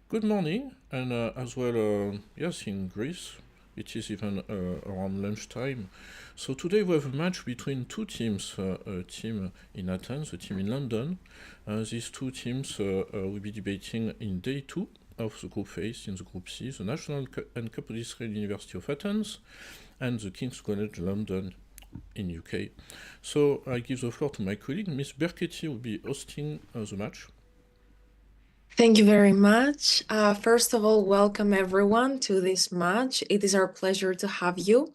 Good morning, and as well, yes, in Greece, it is even around lunchtime. So today we have a match between two teams, a team in Athens, a team in London. These two teams will be debating in day two of the group phase in the group C, the National and Catholic Israel University of Athens and the King's College London in UK. So I give the floor to my colleague, Miss Berketti, will be hosting the match. Thank you very much. First of all, welcome everyone to this match. It is our pleasure to have you.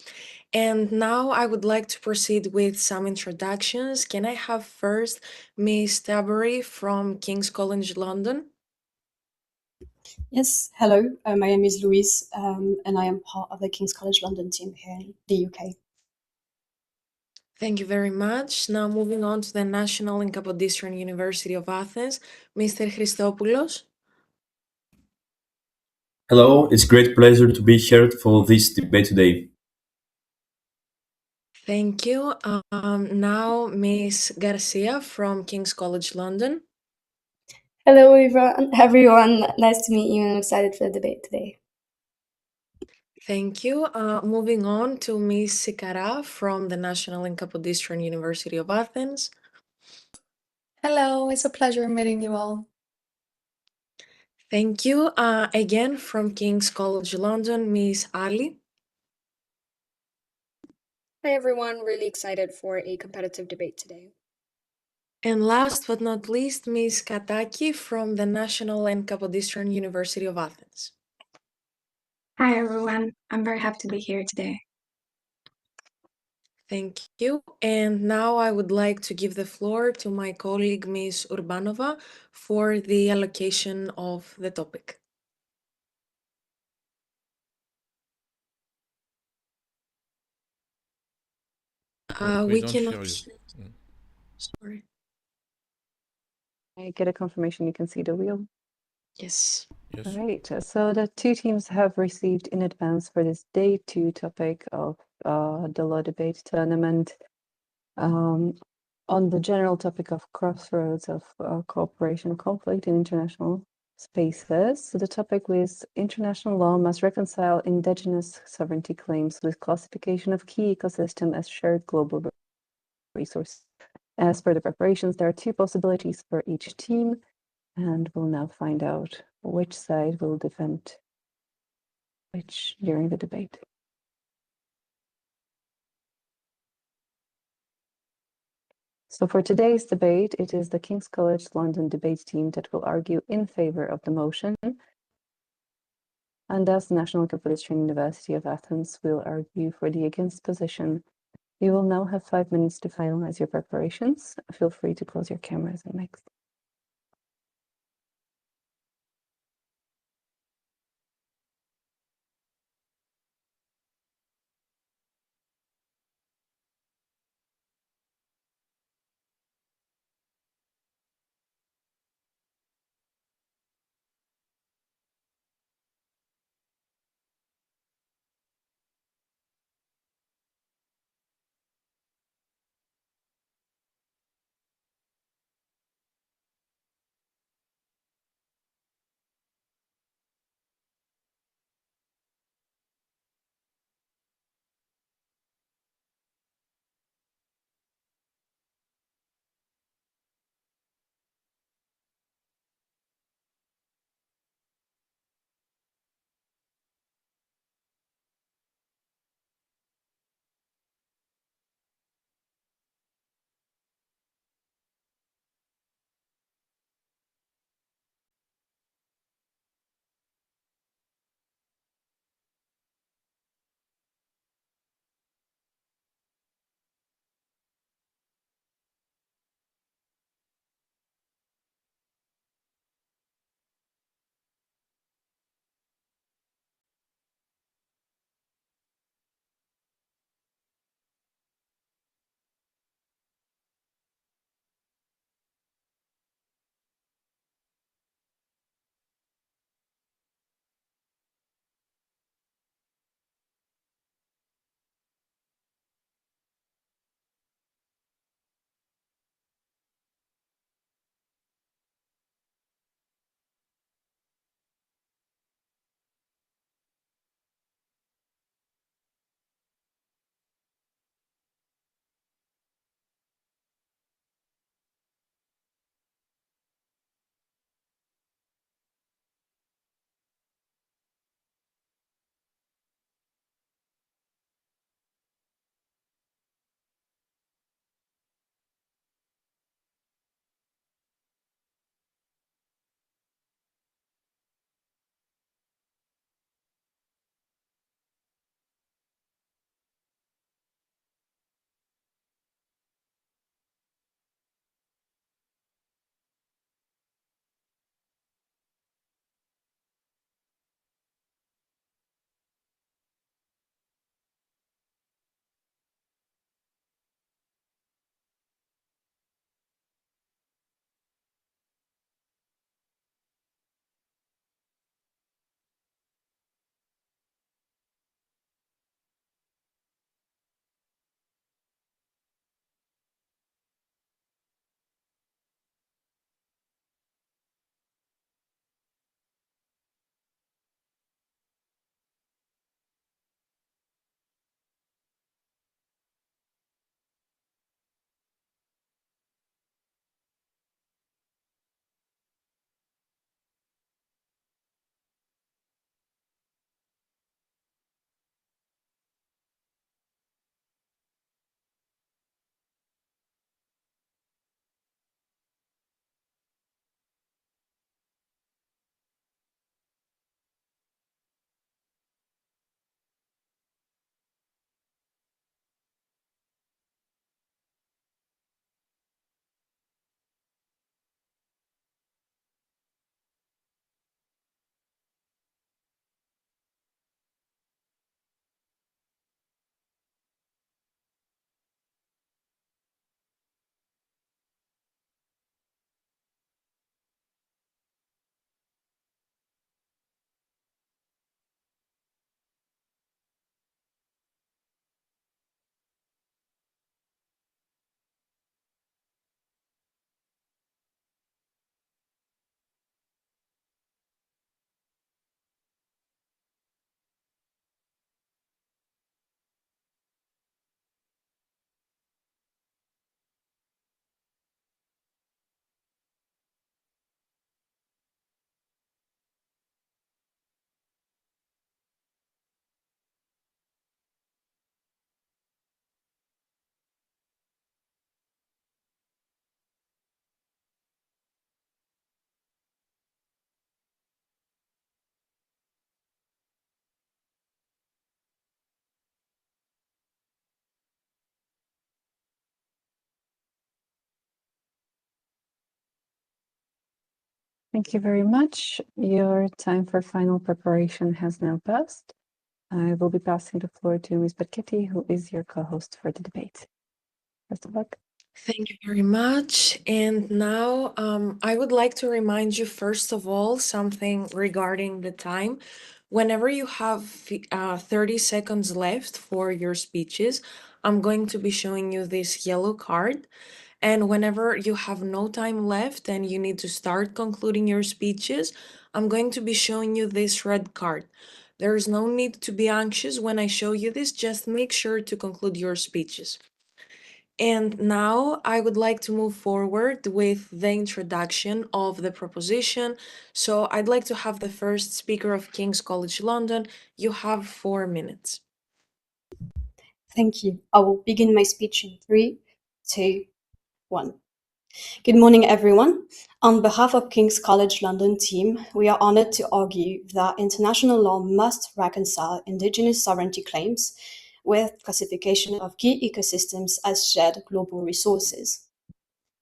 And now I would like to proceed with some introductions. Can I have first Miss Tabery from King's College London? Yes, hello. My name is Louise, and I am part of the King's College London team here in the UK. Thank you very much. Now moving on to the National and Capodistrian University of Athens, Mr. Christopoulos. Hello, it's a great pleasure to be here for this debate today. Thank you. Now Miss Garcia from King's College London. Hello, everyone. Nice to meet you, and I'm excited for the debate today. Thank you. Moving on to Ms. Sikara from the National and Capodistrian University of Athens. Hello, it's a pleasure meeting you all. Thank you. Again, from King's College London, Ms. Ali. Hi everyone, really excited for a competitive debate today. And last but not least, Ms. Kataki from the National and Capodistrian University of Athens. Hi everyone, I'm very happy to be here today. Thank you. And now I would like to give the floor to my colleague, Ms. Urbanova, for the allocation of the topic. We don't cannot. hear you. Sorry. I get a confirmation you can see the wheel. Yes. Yes. All right. So the two teams have received in advance for this day two topic of the law debate tournament on the general topic of crossroads of cooperation, conflict in international spaces. So the topic was international law must reconcile indigenous sovereignty claims with classification of key ecosystem as shared global resource. As per the preparations, there are two possibilities for each team, and we'll now find out which side will defend which during the debate. So for today's debate, it is the King's College London debate team that will argue in favor of the motion, and thus the National Catholic University of Athens will argue for the against position. You will now have 5 minutes to finalize your preparations. Feel free to close your cameras and mics. Thank you very much. Your time for final preparation has now passed. I will be passing the floor to Ms. Berchetti, who is your co-host for the debate. Best of luck. Thank you very much. And now I would like to remind you, first of all, something regarding the time. Whenever you have 30 seconds left for your speeches, I'm going to be showing you this yellow card. And whenever you have no time left and you need to start concluding your speeches, I'm going to be showing you this red card. There is no need to be anxious when I show you this, just make sure to conclude your speeches. And now I would like to move forward with the introduction of the proposition. So I'd like to have the first speaker of King's College London. You have 4 minutes. Thank you. I will begin my speech in 3, 2, 1. Good morning, everyone. On behalf of King's College London team, we are honored to argue that international law must reconcile indigenous sovereignty claims with classification of key ecosystems as shared global resources.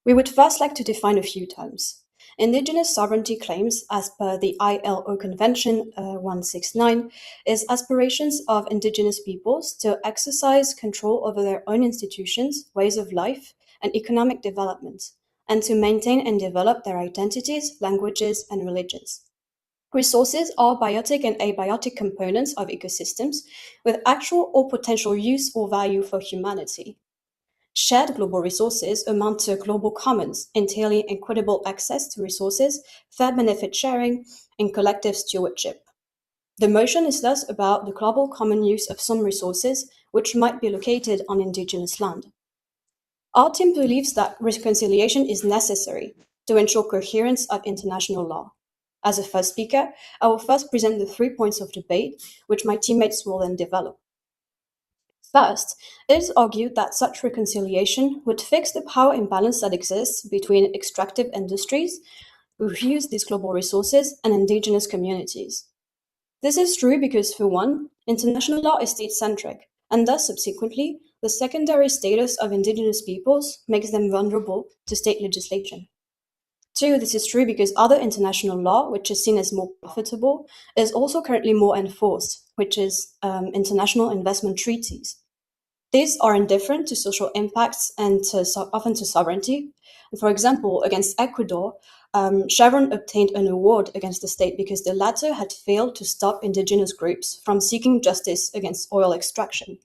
We would first like to define a few terms. Indigenous sovereignty claims, as per the ILO Convention 169, is aspirations of indigenous peoples to exercise control over their own institutions, ways of life, and economic development, and to maintain and develop their identities, languages, and religions. Resources are biotic and abiotic components of ecosystems with actual or potential use or value for humanity. Shared global resources amount to global commons, entailing equitable access to resources, fair benefit sharing, and collective stewardship. The motion is thus about the global common use of some resources which might be located on indigenous land. Our team believes that reconciliation is necessary to ensure coherence of international law. As a first speaker, I will first present the 3 points of debate, which my teammates will then develop. First, it is argued that such reconciliation would fix the power imbalance that exists between extractive industries, who use these global resources, and indigenous communities. This is true because, for one, international law is state-centric, and thus, subsequently, the secondary status of indigenous peoples makes them vulnerable to state legislation. Two, this is true because other international law, which is seen as more profitable, is also currently more enforced, which is international investment treaties. These are indifferent to social impacts and often to sovereignty. For example, against Ecuador, Chevron obtained an award against the state because the latter had failed to stop indigenous groups from seeking justice against oil extraction.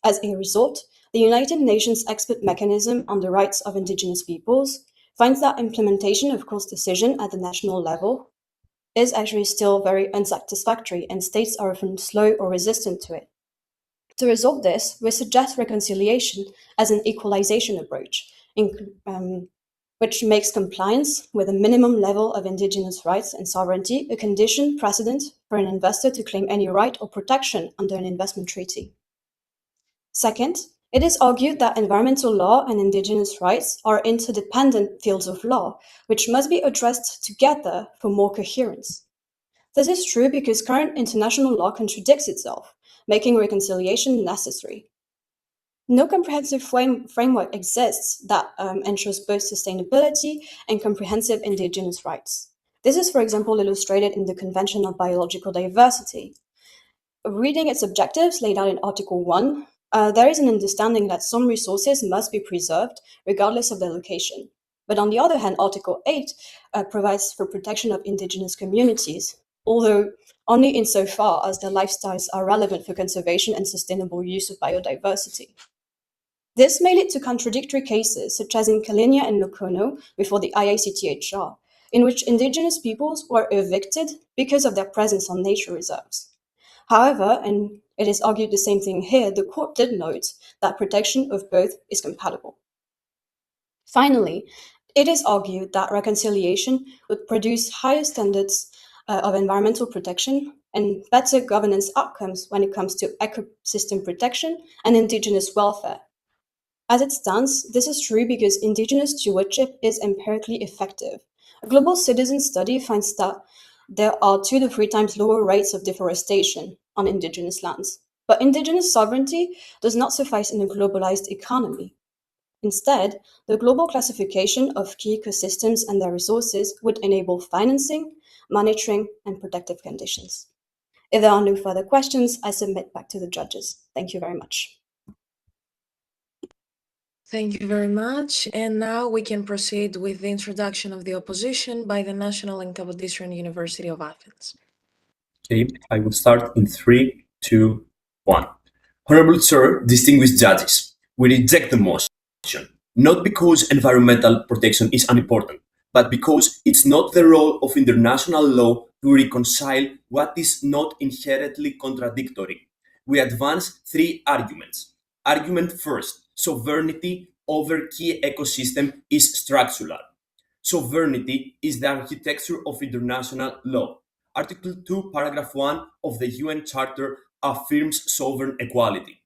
As a result, the United Nations Expert Mechanism on the Rights of Indigenous Peoples finds that implementation of court's decision at the national level is actually still very unsatisfactory, and states are often slow or resistant to it. To resolve this, we suggest reconciliation as an equalization approach, which makes compliance with a minimum level of indigenous rights and sovereignty a condition precedent for an investor to claim any right or protection under an investment treaty. Second, it is argued that environmental law and indigenous rights are interdependent fields of law, which must be addressed together for more coherence. This is true because current international law contradicts itself, making reconciliation necessary. No comprehensive framework exists that ensures both sustainability and comprehensive indigenous rights. This is, for example, illustrated in the Convention on Biological Diversity. Reading its objectives laid out in Article 1, there is an understanding that some resources must be preserved regardless of their location. But on the other hand, Article 8 provides for protection of indigenous communities, although only insofar as their lifestyles are relevant for conservation and sustainable use of biodiversity. This may lead to contradictory cases, such as in Kalinia and Lokono before the IACTHR, in which indigenous peoples were evicted because of their presence on nature reserves. However, and it is argued the same thing here, the court did note that protection of both is compatible. Finally, it is argued that reconciliation would produce higher standards of environmental protection and better governance outcomes when it comes to ecosystem protection and indigenous welfare. As it stands, this is true because indigenous stewardship is empirically effective. A global citizen study finds that there are 2 to 3 times lower rates of deforestation on indigenous lands. But indigenous sovereignty does not suffice in a globalized economy. Instead, the global classification of key ecosystems and their resources would enable financing, monitoring, and protective conditions. If there are no further questions, I submit back to the judges. Thank you very much. Thank you very much. And now we can proceed with the introduction of the opposition by the National and Kapodistrian University of Athens. Okay, I will start in 3, 2, 1. Honorable Sir, distinguished judges, we reject the motion, not because environmental protection is unimportant, but because it's not the role of international law to reconcile what is not inherently contradictory. We advance 3 arguments. Argument first, sovereignty over key ecosystem is structural. Sovereignty is the architecture of international law. Article 2, paragraph 1 of the UN Charter affirms sovereign equality.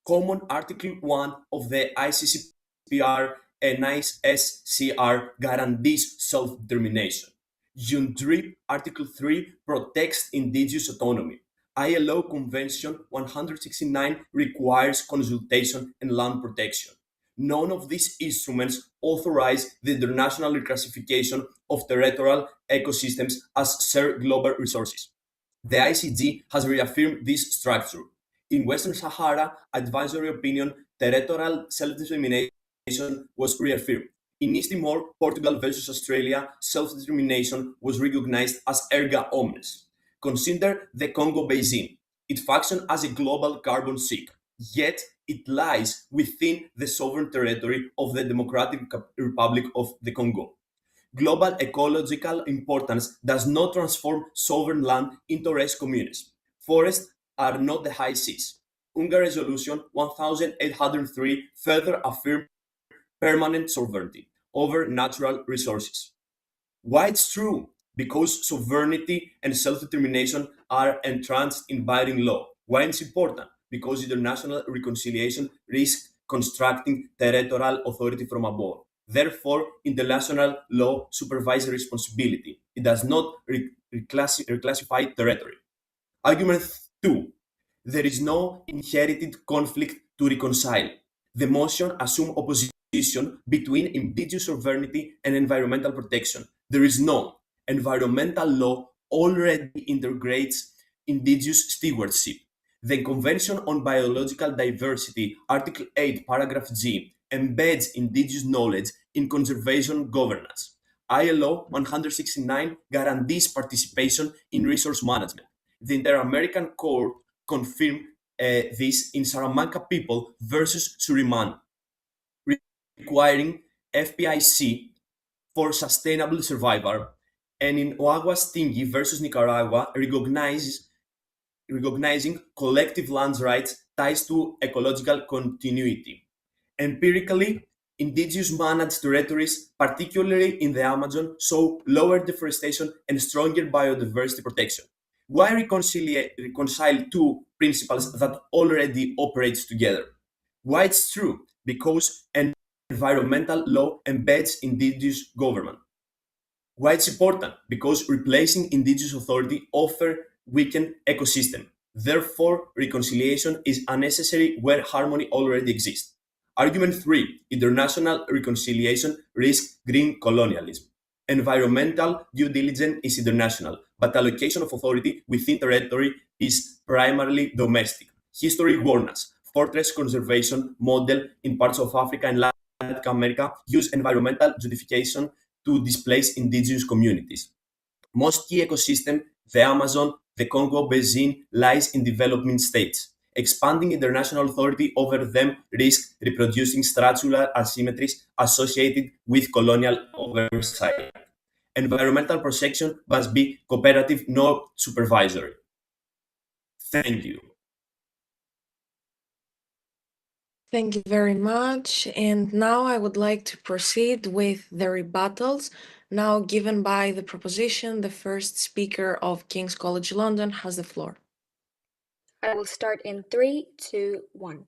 Common Article 1 of the ICCPR and ISCR guarantees self-determination. UNDRIP Article 3 protects indigenous autonomy. ILO Convention 169 requires consultation and land protection. None of these instruments authorize the international reclassification of territorial ecosystems as shared global resources. The ICG has reaffirmed this structure. In Western Sahara, advisory opinion, territorial self-determination was reaffirmed. In East Timor, Portugal versus Australia, self-determination was recognized as erga omnes. Consider the Congo Basin. It functions as a global carbon sink, yet it lies within the sovereign territory of the Democratic Republic of the Congo. Global ecological importance does not transform sovereign land into res communes. Forests are not the high seas. UNGA Resolution 1803 further affirms permanent sovereignty over natural resources. Why it's true? Because sovereignty and self-determination are entranced in binding law. Why it's important? Because international reconciliation risks constructing territorial authority from above. Therefore, international law supervises responsibility. It does not reclassify territory. Argument 2. There is no inherited conflict to reconcile. The motion assumes opposition between indigenous sovereignty and environmental protection. There is no. Environmental law already integrates indigenous stewardship. The Convention on Biological Diversity, Article 8, Paragraph G, embeds indigenous knowledge in conservation governance. ILO 169 guarantees participation in resource management. The Inter-American Court confirmed this in Salamanca People versus Suriname, requiring FPIC for sustainable survival, and in Oaguas Tingui versus Nicaragua, recognizing collective land rights ties to ecological continuity. Empirically, indigenous managed territories, particularly in the Amazon, show lower deforestation and stronger biodiversity protection. Why reconcile two principles that already operate together? Why it's true? Because environmental law embeds indigenous government. Why it's important? Because replacing indigenous authority offers weakened ecosystem. Therefore, reconciliation is unnecessary where harmony already exists. Argument 3. International reconciliation risks green colonialism. Environmental due diligence is international, but allocation of authority within territory is primarily domestic. History warns us. Fortress conservation model in parts of Africa and Latin America use environmental justification to displace indigenous communities. Most key ecosystem, the Amazon, the Congo Basin, lies in developing states. Expanding international authority over them risks reproducing structural asymmetries associated with colonial oversight. Environmental protection must be cooperative, not supervisory. Thank you. Thank you very much. And now I would like to proceed with the rebuttals. Now given by the proposition, the first speaker of King's College London has the floor. I will start in 3, 2, 1.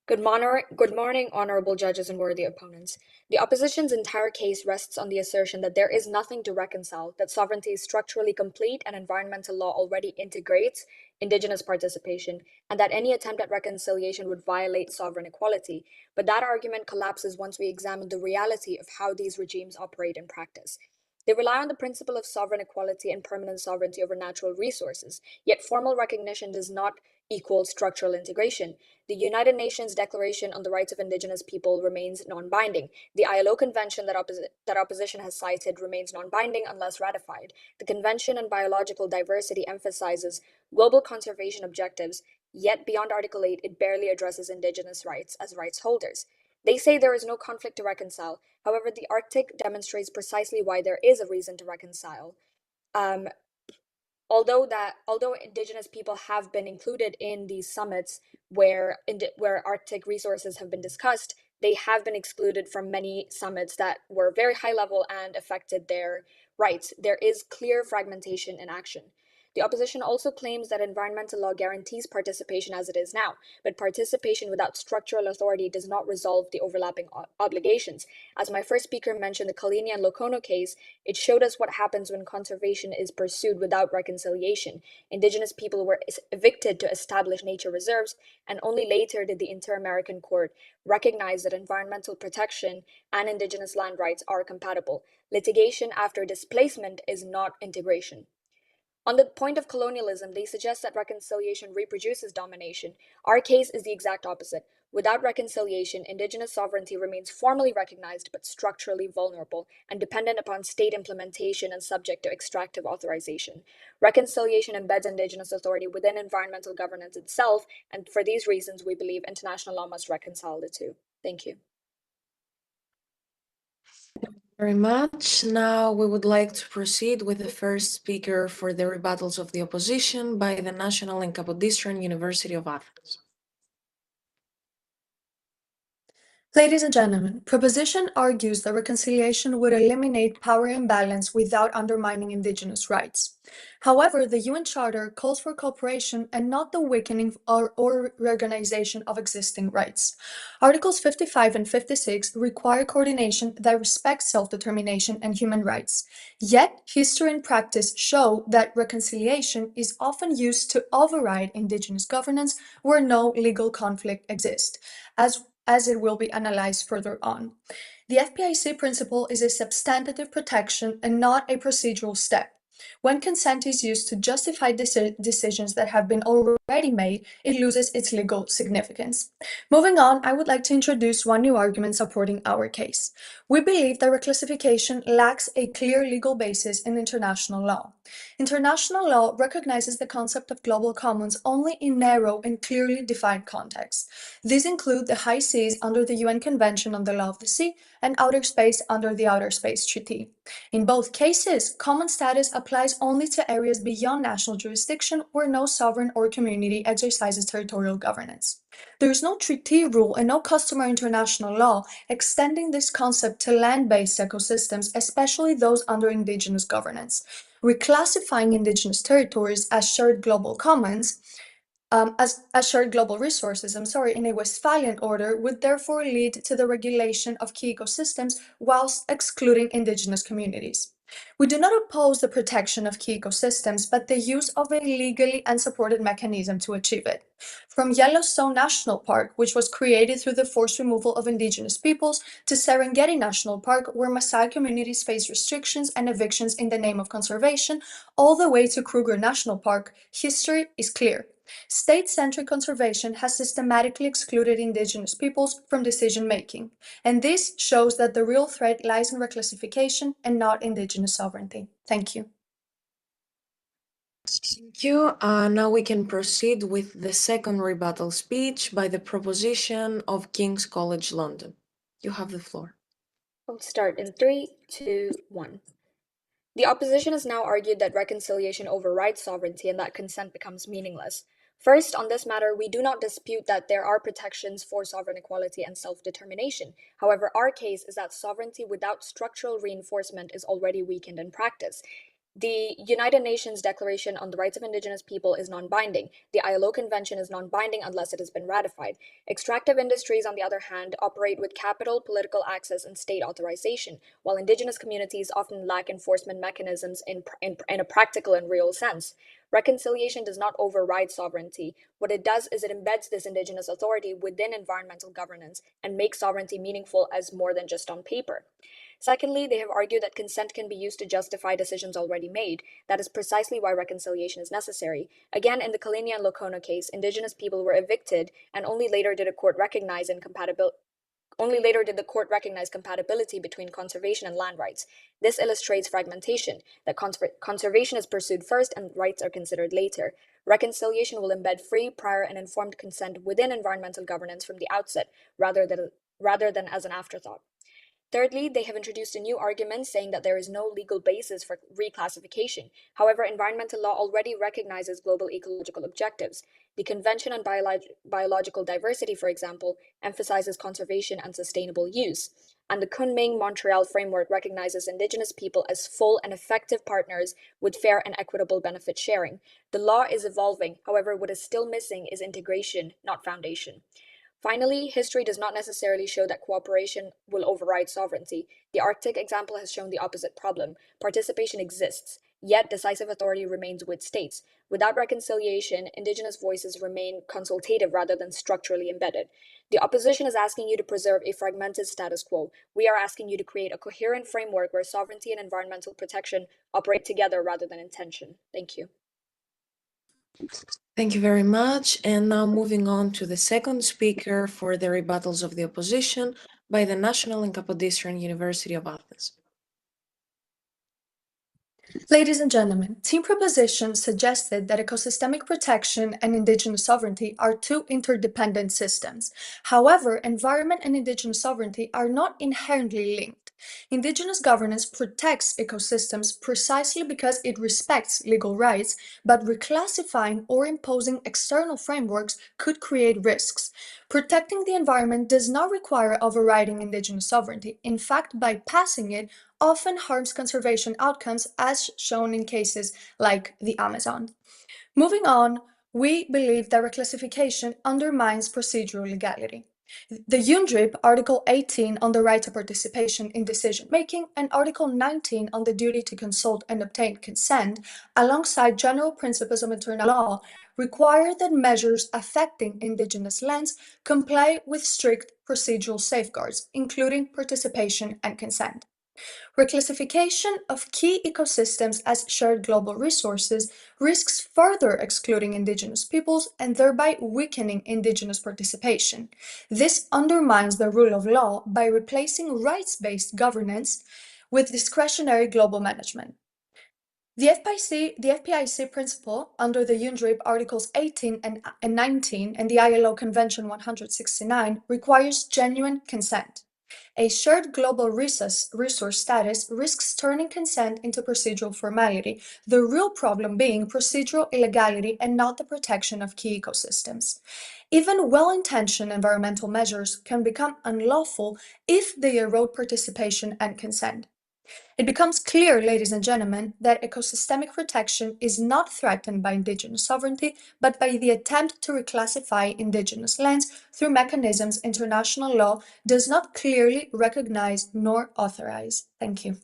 Good morning, honorable judges and worthy opponents. The opposition's entire case rests on the assertion that there is nothing to reconcile, that sovereignty is structurally complete and environmental law already integrates indigenous participation, and that any attempt at reconciliation would violate sovereign equality. But that argument collapses once we examine the reality of how these regimes operate in practice. They rely on the principle of sovereign equality and permanent sovereignty over natural resources, yet formal recognition does not equal structural integration. The United Nations Declaration on the Rights of Indigenous People remains non-binding. The ILO Convention that opposition has cited remains non-binding unless ratified. The Convention on Biological Diversity emphasizes global conservation objectives, yet beyond Article 8, it barely addresses Indigenous rights as rights holders. They say there is no conflict to reconcile. However, the Arctic demonstrates precisely why there is a reason to reconcile. Although indigenous people have been included in these summits where Arctic resources have been discussed, they have been excluded from many summits that were very high level and affected their rights. There is clear fragmentation in action. The opposition also claims that environmental law guarantees participation as it is now, but participation without structural authority does not resolve the overlapping obligations. As my first speaker mentioned, the Kalini and Lokono case, it showed us what happens when conservation is pursued without reconciliation. Indigenous people were evicted to establish nature reserves, and only later did the Inter-American Court recognize that environmental protection and indigenous land rights are compatible. Litigation after displacement is not integration. On the point of colonialism, they suggest that reconciliation reproduces domination. Our case is the exact opposite. Without reconciliation, indigenous sovereignty remains formally recognized but structurally vulnerable and dependent upon state implementation and subject to extractive authorization. Reconciliation embeds indigenous authority within environmental governance itself, and for these reasons, we believe international law must reconcile the two. Thank you. Very much. Now we would like to proceed with the first speaker for the rebuttals of the opposition by the National and Capodistrian University of Athens. Ladies and gentlemen, proposition argues that reconciliation would eliminate power imbalance without undermining indigenous rights. However, the UN Charter calls for cooperation and not the weakening or reorganization of existing rights. Articles 55 and 56 require coordination that respects self-determination and human rights. Yet, history and practice show that reconciliation is often used to override indigenous governance where no legal conflict exists, as it will be analyzed further on. The FPIC principle is a substantive protection and not a procedural step. When consent is used to justify decisions that have been already made, it loses its legal significance. Moving on, I would like to introduce one new argument supporting our case. We believe that reclassification lacks a clear legal basis in international law. International law recognizes the concept of global commons only in narrow and clearly defined contexts. These include the high seas under the UN Convention on the Law of the Sea and outer space under the Outer Space Treaty. In both cases, common status applies only to areas beyond national jurisdiction where no sovereign or community exercises territorial governance. There is no treaty rule and no customary international law extending this concept to land-based ecosystems, especially those under indigenous governance. Reclassifying indigenous territories as shared global commons as shared global resources, in a Westphalian order would therefore lead to the regulation of key ecosystems whilst excluding indigenous communities. We do not oppose the protection of key ecosystems, but the use of a legally unsupported mechanism to achieve it. From Yellowstone National Park, which was created through the forced removal of indigenous peoples, to Serengeti National Park, where Maasai communities face restrictions and evictions in the name of conservation, all the way to Kruger National Park, history is clear. State-centric conservation has systematically excluded indigenous peoples from decision-making, and this shows that the real threat lies in reclassification and not indigenous sovereignty. Thank you. Thank you. Now we can proceed with the second rebuttal speech by the proposition of King's College London. You have the floor. We'll start in 3, 2, 1. The opposition has now argued that reconciliation overrides sovereignty and that consent becomes meaningless. First, on this matter, we do not dispute that there are protections for sovereign equality and self-determination. However, our case is that sovereignty without structural reinforcement is already weakened in practice. The United Nations Declaration on the Rights of Indigenous People is non-binding. The ILO Convention is non-binding unless it has been ratified. Extractive industries, on the other hand, operate with capital, political access, and state authorization, while indigenous communities often lack enforcement mechanisms in a practical and real sense. Reconciliation does not override sovereignty. What it does is it embeds this indigenous authority within environmental governance and makes sovereignty meaningful as more than just on paper. Secondly, they have argued that consent can be used to justify decisions already made. That is precisely why reconciliation is necessary. Again, in the Kalenia and Lakona case, indigenous people were evicted, and only later did the court recognize compatibility between conservation and land rights. This illustrates fragmentation, that conservation is pursued first and rights are considered later. Reconciliation will embed free, prior, and informed consent within environmental governance from the outset, rather than as an afterthought. Thirdly, they have introduced a new argument saying that there is no legal basis for reclassification. However, environmental law already recognizes global ecological objectives. The Convention on Biological Diversity, for example, emphasizes conservation and sustainable use. And the Kunming-Montreal Framework recognizes Indigenous people as full and effective partners with fair and equitable benefit sharing. The law is evolving. However, what is still missing is integration, not foundation. Finally, history does not necessarily show that cooperation will override sovereignty. The Arctic example has shown the opposite problem. Participation exists, yet decisive authority remains with states. Without reconciliation, Indigenous voices remain consultative rather than structurally embedded. The opposition is asking you to preserve a fragmented status quo. We are asking you to create a coherent framework where sovereignty and environmental protection operate together rather than in tension. Thank you. Thank you very much. And now moving on to the second speaker for the rebuttals of the opposition by the National and Kapodistrian University of Athens. Ladies and gentlemen, Team Proposition suggested that ecosystemic protection and indigenous sovereignty are two interdependent systems. However, environment and indigenous sovereignty are not inherently linked. Indigenous governance protects ecosystems precisely because it respects legal rights, but reclassifying or imposing external frameworks could create risks. Protecting the environment does not require overriding indigenous sovereignty. In fact, bypassing it often harms conservation outcomes, as shown in cases like the Amazon. Moving on, we believe that reclassification undermines procedural legality. The UNDRIP, Article 18 on the right to participation in decision-making and Article 19 on the duty to consult and obtain consent, alongside general principles of internal law, require that measures affecting indigenous lands comply with strict procedural safeguards, including participation and consent. Reclassification of key ecosystems as shared global resources risks further excluding indigenous peoples and thereby weakening indigenous participation. This undermines the rule of law by replacing rights-based governance with discretionary global management. The FPIC principle under the UNDRIP Articles 18 and 19 and the ILO Convention 169 requires genuine consent. A shared global resource status risks turning consent into procedural formality, the real problem being procedural illegality and not the protection of key ecosystems. Even well-intentioned environmental measures can become unlawful if they erode participation and consent. It becomes clear, ladies and gentlemen, that ecosystemic protection is not threatened by indigenous sovereignty, but by the attempt to reclassify indigenous lands through mechanisms international law does not clearly recognize nor authorize. Thank you.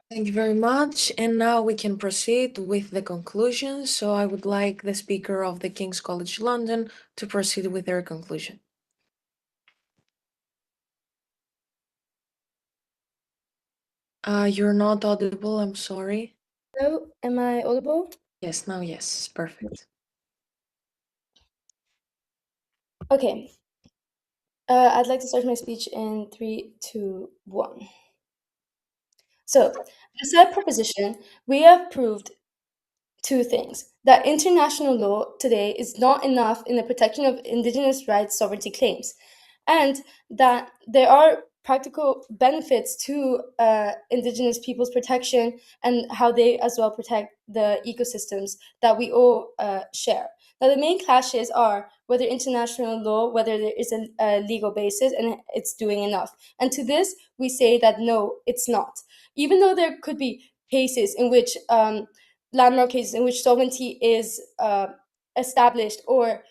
Thank you very much. And now we can proceed with the conclusion. So I would like the speaker of the King's College London to proceed with their conclusion. You're not audible, I'm sorry. Hello, am I audible? Yes, now yes, perfect. Okay. I'd like to start my speech in 3, 2, 1. So, as a proposition, we have proved two things. That international law today is not enough in the protection of indigenous rights sovereignty claims, and that there are practical benefits to indigenous people's protection and how they as well protect the ecosystems that we all share. Now, the main clashes are whether international law, whether there is a legal basis and it's doing enough. And to this, we say that no, it's not. even though there could be cases in which landmark cases in which sovereignty is established or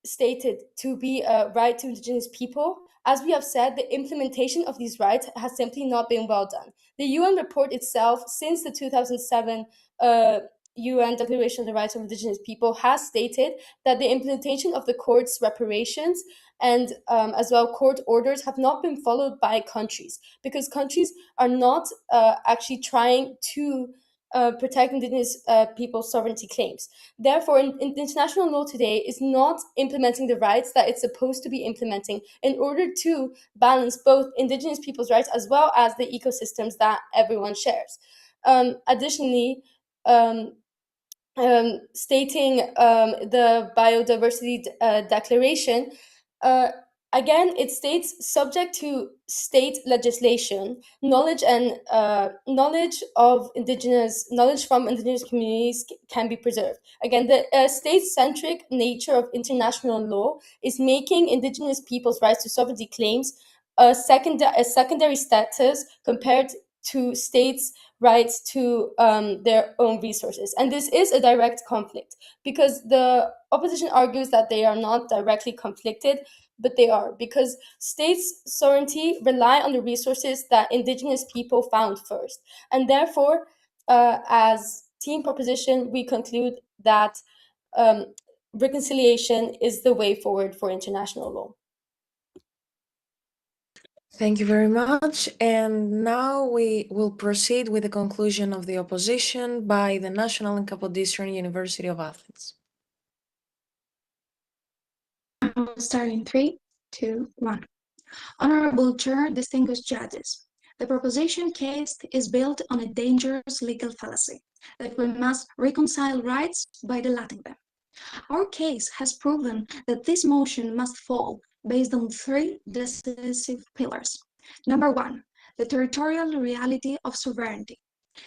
stated to be a right to indigenous people, as we have said, the implementation of these rights has simply not been well done. The UN report itself, since the 2007 UN Declaration of the Rights of Indigenous People, has stated that the implementation of the court's reparations and as well court orders have not been followed by countries, because countries are not actually trying to protect indigenous people's sovereignty claims. Therefore, international law today is not implementing the rights that it's supposed to be implementing in order to balance both indigenous people's rights as well as the ecosystems that everyone shares. Additionally, stating the biodiversity declaration, again, it states subject to state legislation, knowledge from indigenous communities can be preserved. Again, the state-centric nature of international law is making indigenous people's rights to sovereignty claims a secondary status compared to states' rights to their own resources. And this is a direct conflict, because the opposition argues that they are not directly conflicted, but they are, because states' sovereignty rely on the resources that indigenous people found first. And therefore, as team proposition, we conclude that reconciliation is the way forward for international law. Thank you very much. And now we will proceed with the conclusion of the opposition by the National and Kapodistran University of Athens. I will start in 3, 2, 1. Honorable Chair, distinguished judges, the proposition case is built on a dangerous legal fallacy that we must reconcile rights by dilating them. Our case has proven that this motion must fall based on 3 decisive pillars. Number 1, the territorial reality of sovereignty.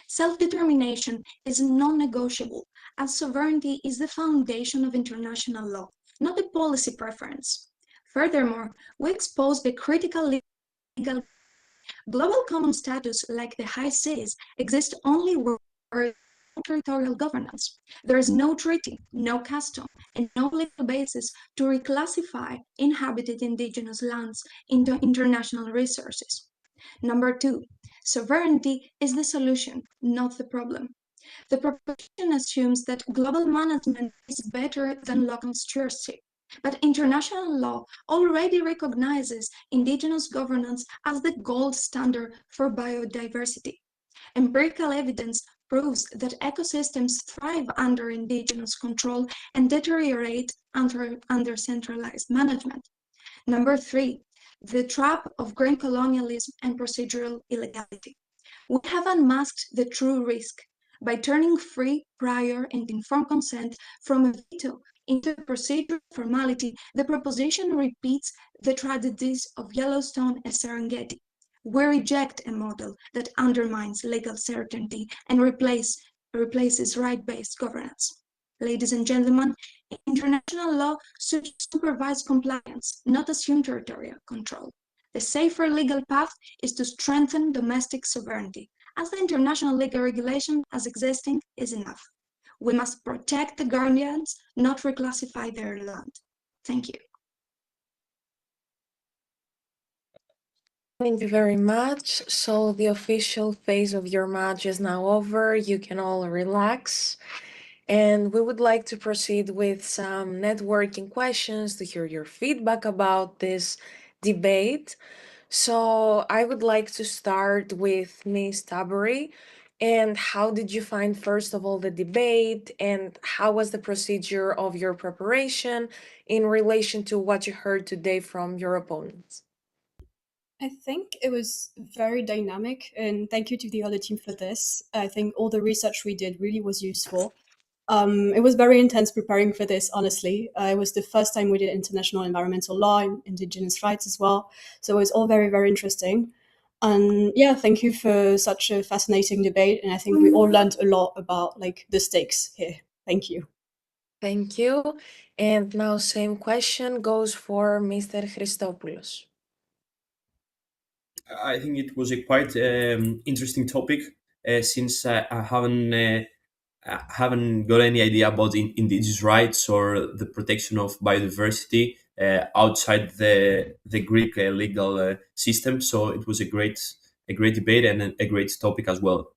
Self-determination is non-negotiable, as sovereignty is the foundation of international law, not a policy preference. Furthermore, we expose the critical legal global common status like the high seas exists only where there is no territorial governance. There is no treaty, no custom, and no legal basis to reclassify inhabited indigenous lands into international resources. Number 2, sovereignty is the solution, not the problem. The proposition assumes that global management is better than local stewardship. But international law already recognizes indigenous governance as the gold standard for biodiversity. Empirical evidence proves that ecosystems thrive under indigenous control and deteriorate under centralized management. Number 3, the trap of green colonialism and procedural illegality. We have unmasked the true risk by turning free, prior, and informed consent from a veto into a procedural formality. The proposition repeats the tragedies of Yellowstone and Serengeti. We reject a model that undermines legal certainty and replaces right-based governance. Ladies and gentlemen, international law should supervise compliance, not assume territorial control. The safer legal path is to strengthen domestic sovereignty, as the international legal regulation as existing is enough. We must protect the guardians, not reclassify their land. Thank you. Thank you very much. So the official phase of your match is now over. You can all relax. And we would like to proceed with some networking questions to hear your feedback about this debate. So I would like to start with Ms. Tabery. And how did you find, first of all, the debate, and how was the procedure of your preparation in relation to what you heard today from your opponents? I think it was very dynamic, and thank you to the other team for this. I think all the research we did really was useful. It was very intense preparing for this, honestly. It was the first time we did international environmental law and indigenous rights as well. So it was all very, very interesting. And yeah, thank you for such a fascinating debate. And I think we all learned a lot about like the stakes here. Thank you. Thank you. And now same question goes for Mr. Christopoulos. I think it was a quite interesting topic since I haven't got any idea about indigenous rights or the protection of biodiversity outside the Greek legal system. So it was a great debate and a great topic as well.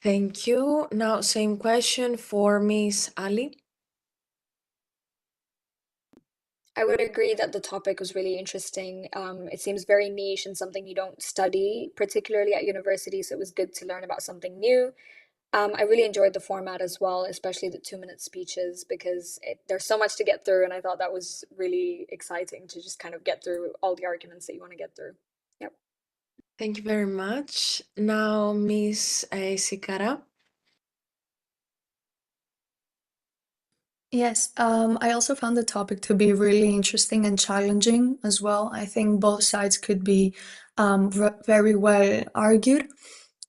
Thank you. Now, same question for Miss Ali. I would agree that the topic was really interesting. It seems very niche and something you don't study, particularly at university, so it was good to learn about something new. I really enjoyed the format as well, especially the 2-minute speeches, because there's so much to get through, and I thought that was really exciting to just kind of get through all the arguments that you want to get through. Yep. Thank you very much. Now, Miss Sikara. Yes, I also found the topic to be really interesting and challenging as well. I think both sides could be very well argued.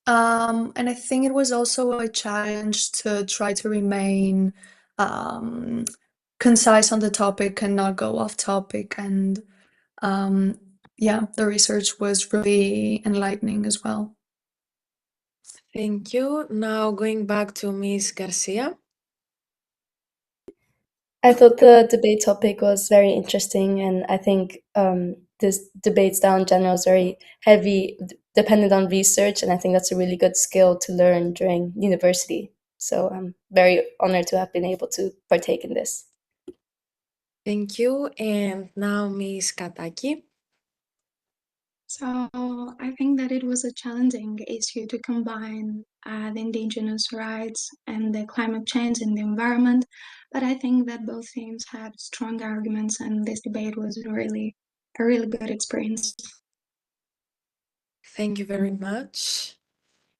And I think it was also a challenge to try to remain um, concise on the topic and not go off topic. And yeah, the research was really enlightening as well. Thank you. Now, going back to Miss Garcia. I thought the debate topic was very interesting, and I think this debate style in general is very heavy, dependent on research, and I think that's a really good skill to learn during university. So I'm very honored to have been able to partake in this. Thank you. And now, Miss Kataki. So I think that it was a challenging issue to combine the indigenous rights and the climate change and the environment. But I think that both teams had strong arguments, and this debate was a really good experience. Thank you very much.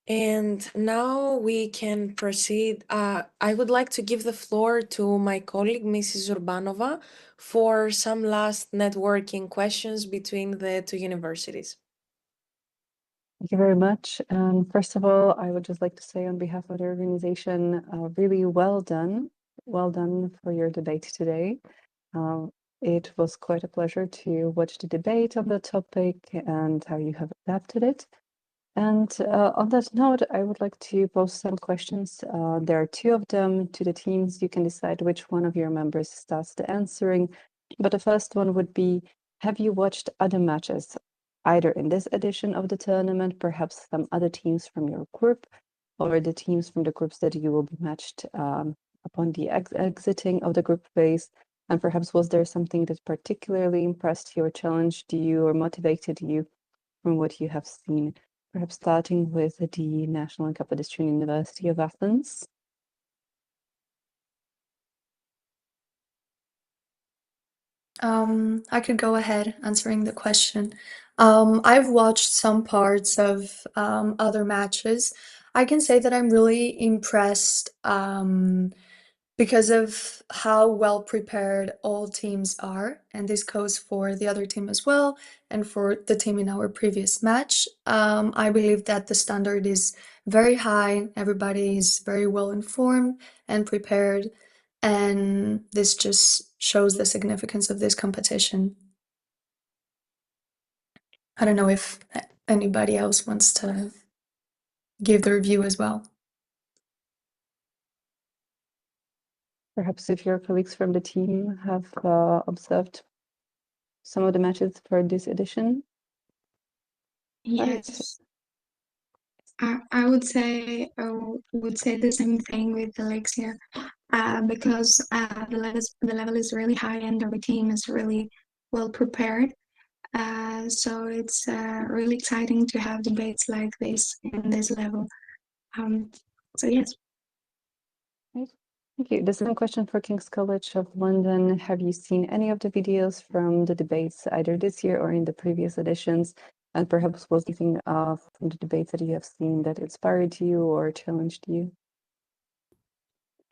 And now we can proceed. I would like to give the floor to my colleague, Mrs. Urbanova, for some last networking questions between the two universities. Thank you very much. First of all, I would just like to say on behalf of the organization, really well done. Well done for your debate today. It was quite a pleasure to watch the debate on the topic and how you have adapted it. And on that note, I would like to pose some questions. There are two of them to the teams. You can decide which one of your members starts the answering. But the first one would be, have you watched other matches, either in this edition of the tournament, perhaps some other teams from your group, or the teams from the groups that you will be matched upon the exiting of the group phase? And perhaps was there something that particularly impressed you or challenged you or motivated you from what you have seen? Perhaps starting with the National and Kapodistrian University of Athens. I could go ahead answering the question. I've watched some parts of other matches. I can say that I'm really impressed because of how well prepared all teams are, and this goes for the other team as well, and for the team in our previous match. I believe that the standard is very high, everybody is very well informed and prepared, and this just shows the significance of this competition. I don't know if anybody else wants to give the review as well. Perhaps if your colleagues from the team have observed some of the matches for this edition. Yes. I would say the same thing with Alexia, because the level is really high and our team is really well prepared. So it's really exciting to have debates like this in this level. So yes. Right. Thank you. The same question for King's College of London. Have you seen any of the videos from the debates either this year or in the previous editions? And perhaps was anything from the debates that you have seen that inspired you or challenged you?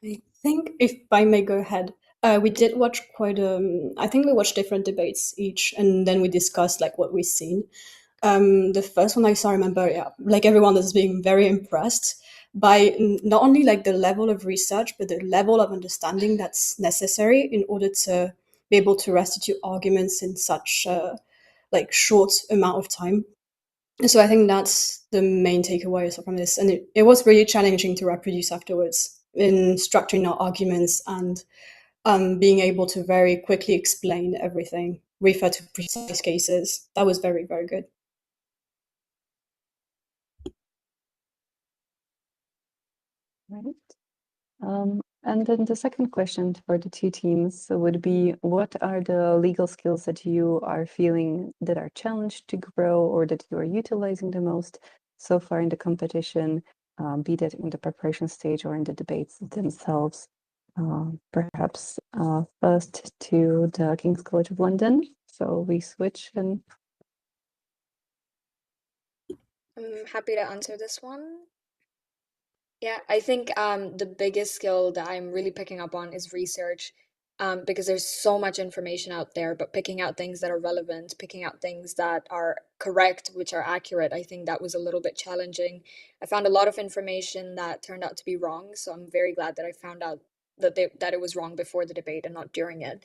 I think if I may go ahead, we did watch I think we watched different debates each, and then we discussed like what we've seen. The first one I saw, I remember, yeah, like everyone is being very impressed by not only like the level of research, but the level of understanding that's necessary in order to be able to restitute arguments in such like short amount of time. And so I think that's the main takeaway from this. And it was really challenging to reproduce afterwards in structuring our arguments and being able to very quickly explain everything, refer to precise cases. That was very, very good. Right. And then the second question for the two teams would be, what are the legal skills that you are feeling that are challenged to grow or that you are utilizing the most so far in the competition, be that in the preparation stage or in the debates themselves? Perhaps first to the King's College of London. So we switch and... I'm happy to answer this one. Yeah, I think the biggest skill that I'm really picking up on is research, because there's so much information out there, but picking out things that are relevant, picking out things that are correct, which are accurate, I think that was a little bit challenging. I found a lot of information that turned out to be wrong, so I'm very glad that I found out that it was wrong before the debate and not during it.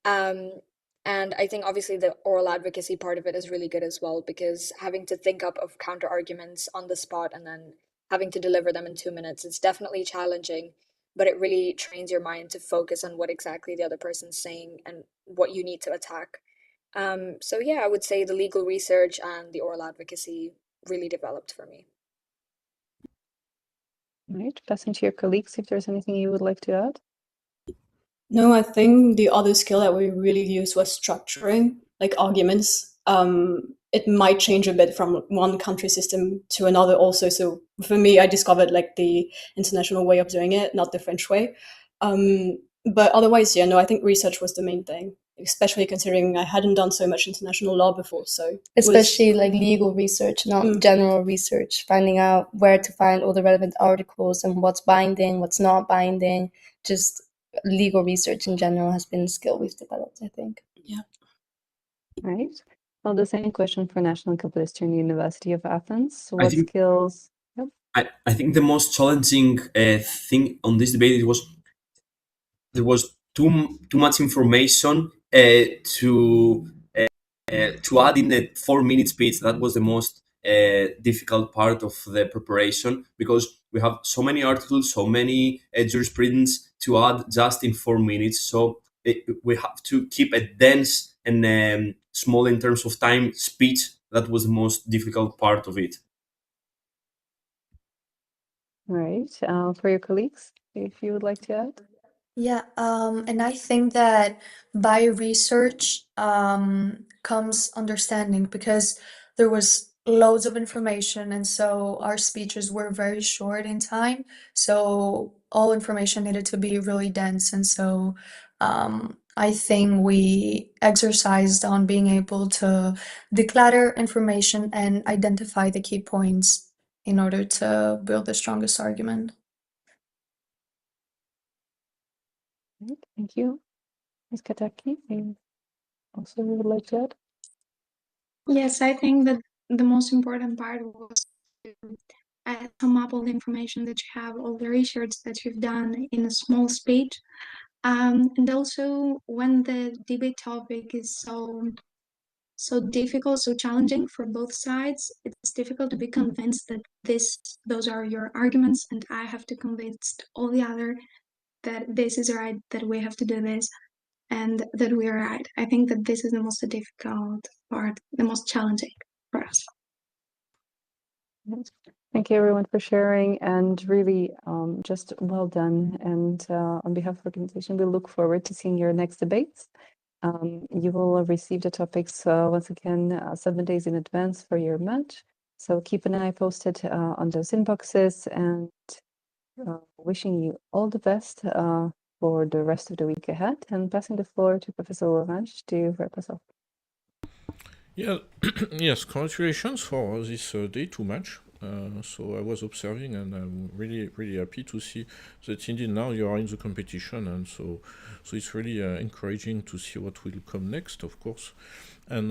Um, and I think obviously the oral advocacy part of it is really good as well, because having to think up of counter arguments on the spot and then having to deliver them in 2 minutes. It's definitely challenging, but it really trains your mind to focus on what exactly the other person's saying and what you need to attack. So yeah, I would say the legal research and the oral advocacy really developed for me. Right, passing to your colleagues if there's anything you would like to add. No, I think the other skill that we really used was structuring, like arguments. It might change a bit from one country system to another also. So for me, I discovered like the international way of doing it, not the French way. But otherwise, yeah, no, I think research was the main thing, especially considering I hadn't done so much international law before. So especially like legal research, not general research, finding out where to find all the relevant articles and what's binding, what's not binding. Just legal research in general has been a skill we've developed, I think. Yeah. Right. Well, the same question for National Kapodistria University of Athens. What skills? Yep. I think the most challenging thing on this debate was there was too much information to add in the 4-minute speech. That was the most difficult part of the preparation, because we have so many articles, so many jurisprudence to add just in 4 minutes. So we have to keep a dense and small in terms of time speech. That was the most difficult part of it. Right. For your colleagues, if you would like to add. Yeah, and I think that by research comes understanding, because there was loads of information, and so our speeches were very short in time. So all information needed to be really dense, and so I think we exercised on being able to declutter information and identify the key points in order to build the strongest argument. Thank you. Ms. Kataki, also you would like to add? Yes, I think that the most important part was to sum up all the information that you have, all the research that you've done in a small speech. And also when the debate topic is so difficult, so challenging for both sides, it's difficult to be convinced that those are your arguments, and I have to convince all the other that this is right, that we have to do this, and that we are right. I think that this is the most difficult part, the most challenging for us. Thank you everyone for sharing, and really just well done. And on behalf of the organization, we look forward to seeing your next debates. You will receive the topics once again 7 days in advance for your match. So keep an eye posted on those inboxes, and wishing you all the best for the rest of the week ahead, and passing the floor to Professor Orange to wrap us up. Yeah, yes, congratulations for this Day 2 match. So I was observing, and I'm really happy to see that indeed now you are in the competition, and so it's really encouraging to see what will come next, of course. And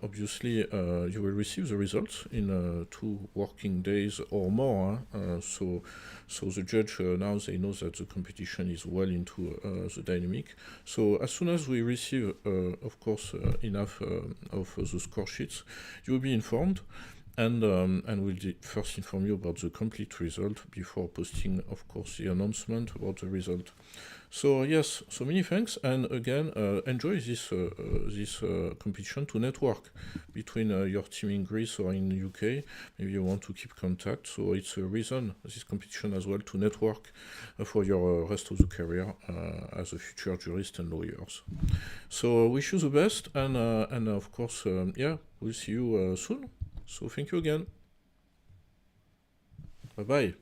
obviously you will receive the results in 2 working days or more. So the judge now they know that the competition is well into the dynamic. So as soon as we receive, of course, enough of the score sheets, you will be informed. And we'll first inform you about the complete result before posting, of course, the announcement about the result. So yes, so many thanks, and again, enjoy this competition to network between your team in Greece or in the UK. Maybe you want to keep contact, so it's a reason, this competition as well, to network for your rest of the career as a future jurist and lawyers. So wish you the best, and of course, yeah, we'll see you soon. So thank you again. Bye-bye.